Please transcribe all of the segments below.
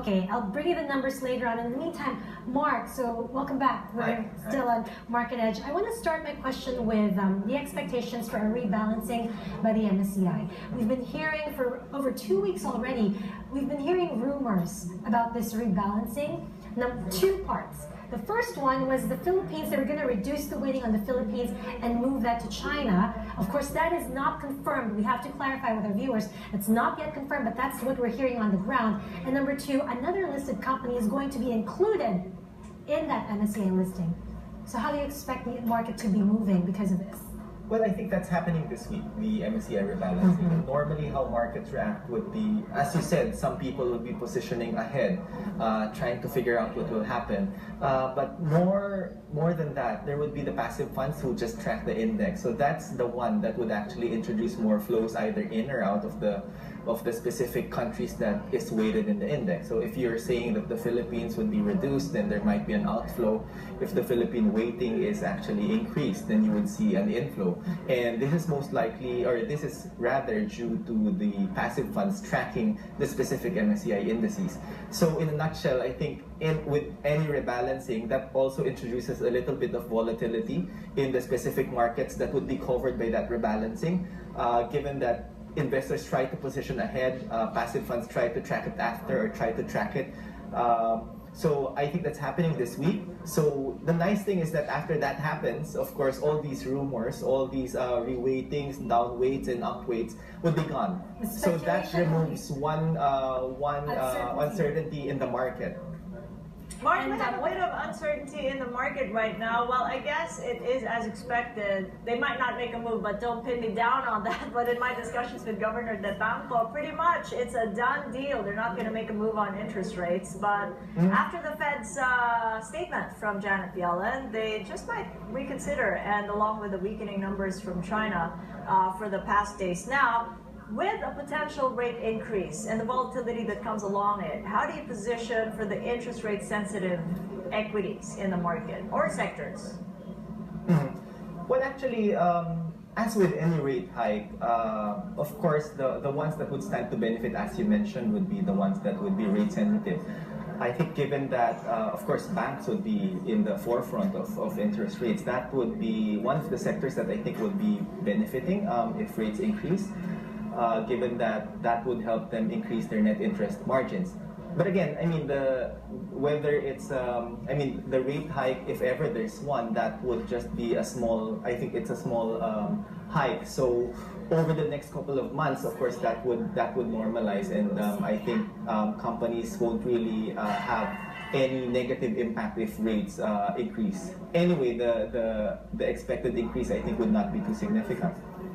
Okay, I'll bring you the numbers later on. In the meantime, Mark, so welcome back. We're still on Market Edge. I want to start my question with the expectations for a rebalancing by the MSCI. We've been hearing for over 2 weeks already, we've been hearing rumors about this rebalancing. Now, two parts. The first one was the Philippines. They were going to reduce the weighting on the Philippines and move that to China. Of course, that is not confirmed. We have to clarify with our viewers. It's not yet confirmed, but that's what we're hearing on the ground. And number two, another listed company is going to be included in that MSCI listing. So how do you expect the market to be moving because of this? Well, I think that's happening this week, the MSCI rebalancing. Normally, how markets react would be, as you said, some people would be positioning ahead, trying to figure out what will happen. But more than that, there would be the passive funds who just track the index. So that's the one that would actually introduce more flows either in or out of the specific countries that is weighted in the index. So if you're saying that the Philippines would be reduced, then there might be an outflow. If the Philippine weighting is actually increased, then you would see an inflow. And this is most likely, or this is rather due to the passive funds tracking the specific MSCI indices. So in a nutshell, I think with any rebalancing, that also introduces a little bit of volatility in the specific markets that would be covered by that rebalancing, given that investors try to position ahead, passive funds try to track it after or try to track it. So I think that's happening this week. So the nice thing is that after that happens, of course, all these rumors, all these reweightings, downweights and upweights would be gone. So that removes one uncertainty in the market. Mark, we have a bit of uncertainty in the market right now. Well, I guess it is as expected. They might not make a move, but don't pin me down on that. But in my discussions with Governor De Bangco, pretty much it's a done deal. They're not going to make a move on interest rates. But after the Fed's statement from Janet Yellen, they just might reconsider. And along with the weakening numbers from China for the past days now, with a potential rate increase and the volatility that comes along it, how do you position for the interest rate sensitive equities in the market or sectors? Well, actually, as with any rate hike, of course, the ones that would stand to benefit, as you mentioned, would be the ones that would be rate sensitive. I think given that, of course, banks would be in the forefront of interest rates, that would be one of the sectors that I think would be benefiting if rates increase. Given that that would help them increase their net interest margins. But again, I mean, whether it's, the rate hike, if ever there's one, that would just be a small, I think it's a small hike. So over the next couple of months, of course, that would normalize, and I think companies won't really have any negative impact if rates increase. Anyway, the expected increase, I think, would not be too significant.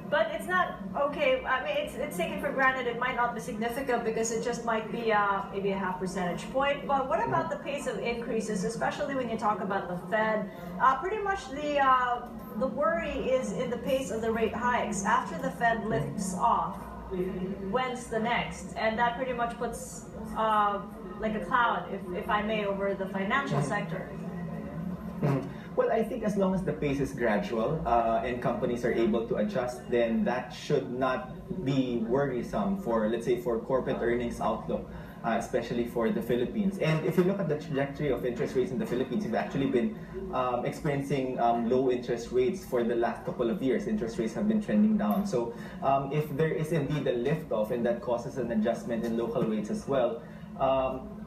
But it's not, okay, I mean, it's taken for granted it might not be significant because it just might be maybe a half percentage point. But what about the pace of increases, especially when you talk about the Fed? Pretty much the worry is in the pace of the rate hikes. After the Fed lifts off, when's the next? And that pretty much puts like a cloud, if I may, over the financial sector. Well, I think as long as the pace is gradual and companies are able to adjust, then that should not be worrisome for, let's say, for corporate earnings outlook, especially for the Philippines. And if you look at the trajectory of interest rates in the Philippines, we've actually been experiencing low interest rates for the last couple of years. Interest rates have been trending down. So if there is indeed a lift-off and that causes an adjustment in local rates as well,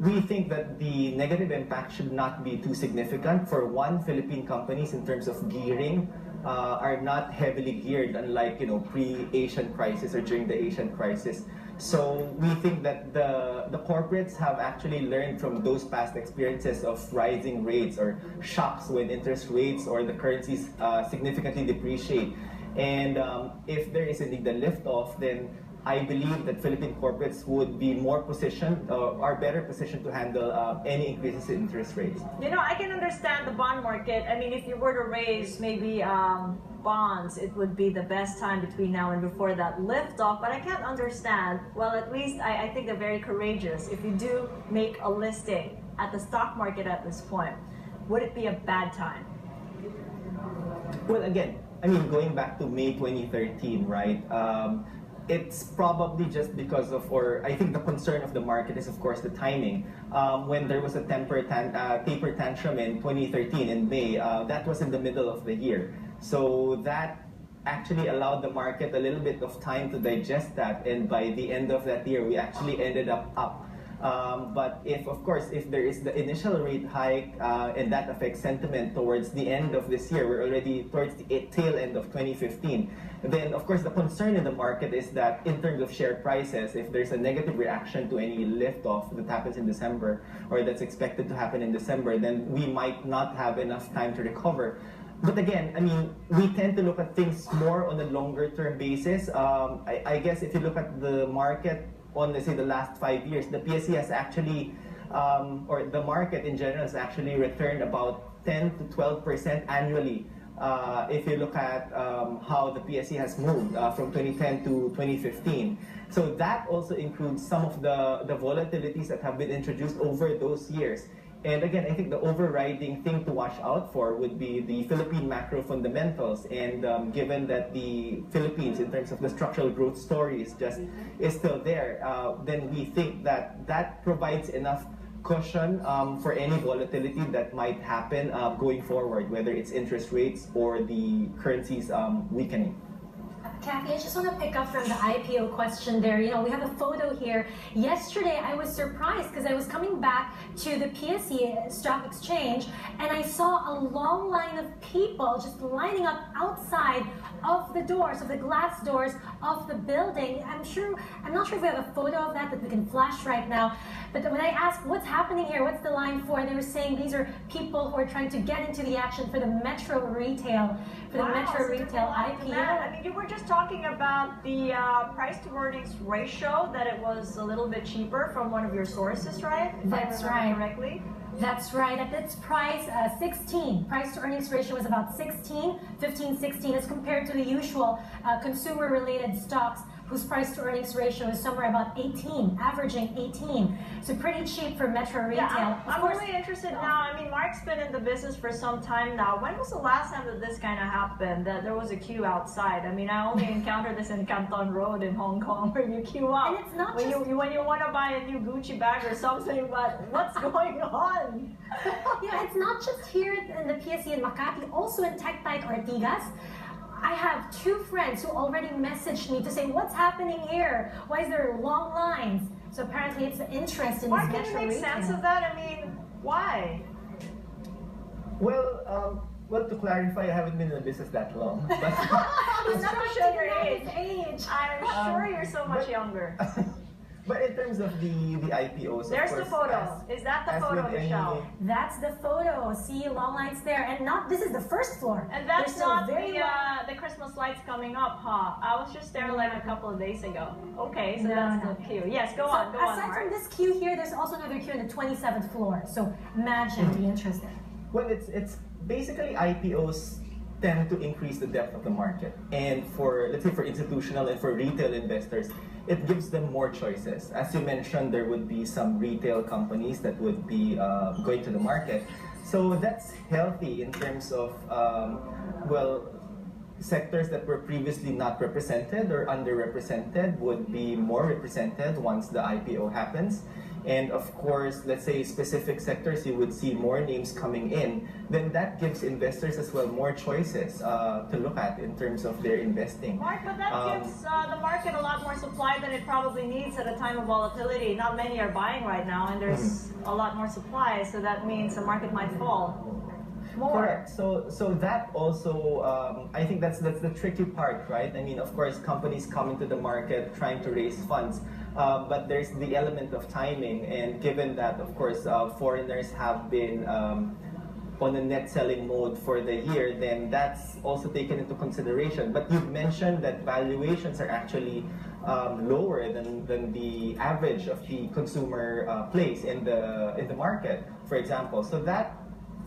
we think that the negative impact should not be too significant. For one, Philippine companies in terms of gearing are not heavily geared, unlike pre-Asian crisis or during the Asian crisis. So we think that the corporates have actually learned from those past experiences of rising rates or shocks when interest rates or the currencies significantly depreciate. And if there is indeed a lift-off, then I believe that Philippine corporates would be more positioned, are better positioned to handle any increases in interest rates. I can understand the bond market. I mean, if you were to raise maybe bonds, it would be the best time between now and before that lift off. But I can't understand, well, at least I think they're very courageous. If you do make a listing at the stock market at this point, would it be a bad time? Well, again, I mean, going back to May 2013, right? it's probably just because of, or I think the concern of the market is, of course, the timing. When there was a taper tantrum in 2013 in May, that was in the middle of the year. So that actually allowed the market a little bit of time to digest that, and by the end of that year, we actually ended up. But if, of course, if there is the initial rate hike and that affects sentiment towards the end of this year, we're already towards the tail end of 2015, then of course the concern in the market is that in terms of share prices, if there's a negative reaction to any lift-off that happens in December or that's expected to happen in December, then we might not have enough time to recover. But again, I mean, we tend to look at things more on a longer-term basis. I guess if you look at the market on, let's say, the last 5 years, the PSE has actually, or the market in general has actually returned about 10 to 12% annually. If you look at how the PSE has moved from 2010 to 2015. So that also includes some of the volatilities that have been introduced over those years. And again, I think the overriding thing to watch out for would be the Philippine macro fundamentals. And given that the Philippines, in terms of the structural growth story, is still there, then we think that that provides enough cushion for any volatility that might happen going forward, whether it's interest rates or the currencies weakening. Kathy, I just want to pick up from the IPO question there. You know, we have a photo here. Yesterday, I was surprised because I was coming back to the PSE Stock Exchange and I saw a long line of people just lining up outside of the doors, of the glass doors of the building. I'm not sure if we have a photo of that we can flash right now. But when I asked what's happening here, what's the line for, they were saying these are people who are trying to get into the action for the Metro Retail, IPO. I mean, you were just talking about the price to earnings ratio, that it was a little bit cheaper from one of your sources, right? That's right. Correctly. That's right. At its price, 16. Price to earnings ratio was about 16, 15, 16, as compared to the usual consumer-related stocks whose price to earnings ratio is somewhere about 18, averaging 18. So pretty cheap for Metro Retail. Yeah, I'm really interested now. I mean, Mark's been in the business for some time now. When was the last time that this kind of happened, that there was a queue outside? I mean, I only encountered this in Canton Road in Hong Kong, where you queue up. And it's not when you want to buy a new Gucci bag or something, but what's going on? Yeah, it's not just here in the PSE in Makati, also in Tectite Ortigas. I have two friends who already messaged me to say, what's happening here? Why is there long lines? So apparently it's the interest in Mark, this can you Metro make Retail. sense of that? I mean, why? Well, to clarify, I haven't been in the business that long. But I'm not trying sure to your know age. his age. I'm sure you're so much younger. But in terms of the IPOs, There's of the course, photo. Is that the as photo, with any- Michelle? That's the photo. See, long lines there. And this is the first floor. And that's There's still not very the Christmas lights coming up, huh? I was just there like a couple of days ago. Okay, so No, that's no. the queue. Yes, go So on, aside Mark. from this queue here, there's also another queue in the 27th floor. So imagine the interest there. Well, it's basically IPOs tend to increase the depth of the market, and for, let's say, for institutional and for retail investors, it gives them more choices. As you mentioned, there would be some retail companies that would be going to the market, so that's healthy in terms of sectors that were previously not represented or underrepresented would be more represented once the IPO happens. And of course, let's say specific sectors, you would see more names coming in, then that gives investors as well more choices to look at in terms of their investing. Mark, but that gives the market a lot more supply than it probably needs at a time of volatility. Not many are buying right now, and there's a lot more supply, so that means the market might fall more. Correct. So that also, I think that's the tricky part, right? I mean, of course, companies come into the market trying to raise funds, but there's the element of timing, and given that, of course, foreigners have been on a net selling mode for the year, then that's also taken into consideration. But you've mentioned that valuations are actually lower than the average of the consumer place in the market, for example. So that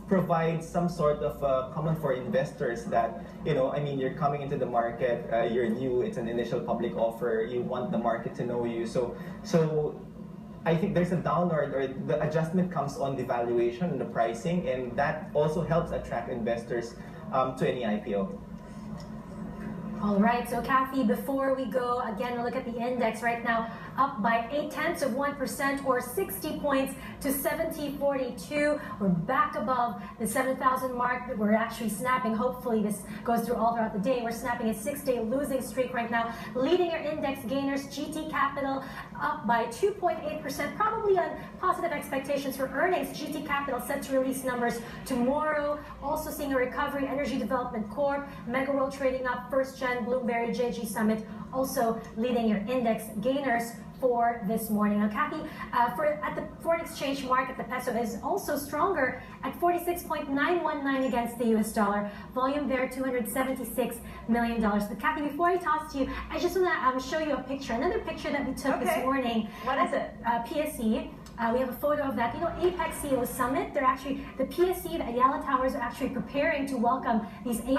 provides some sort of common for investors that, I mean, you're coming into the market, you're new, it's an initial public offer, you want the market to know you. So I think there's a downward, or the adjustment comes on the valuation and the pricing, and that also helps attract investors to any IPO. All right, so Kathy, before we go, again, look at the index right now, up by 0.8% or 60 points to 70.42. We're back above the 7,000 mark that we're actually snapping. Hopefully this goes through all throughout the day. We're snapping a 6-day losing streak right now. Leading our index gainers, GT Capital up by 2.8%, probably on positive expectations for earnings. GT Capital set to release numbers tomorrow. Also seeing a recovery, Energy Development Corp, Mega World trading up, First Gen, Bloomberry, JG Summit, also leading your index gainers for this morning. Now, Kathy, at the foreign exchange market, the peso is also stronger at 46.919 against the US dollar. Volume there, $276 million. But Kathy, before I toss to you, I just want to show you a picture, another picture that we took this morning. What is it? PSE. We have a photo of that. You know, APEC CEO Summit, they're actually, the PSE, the Ayala Towers are actually preparing to welcome these APEC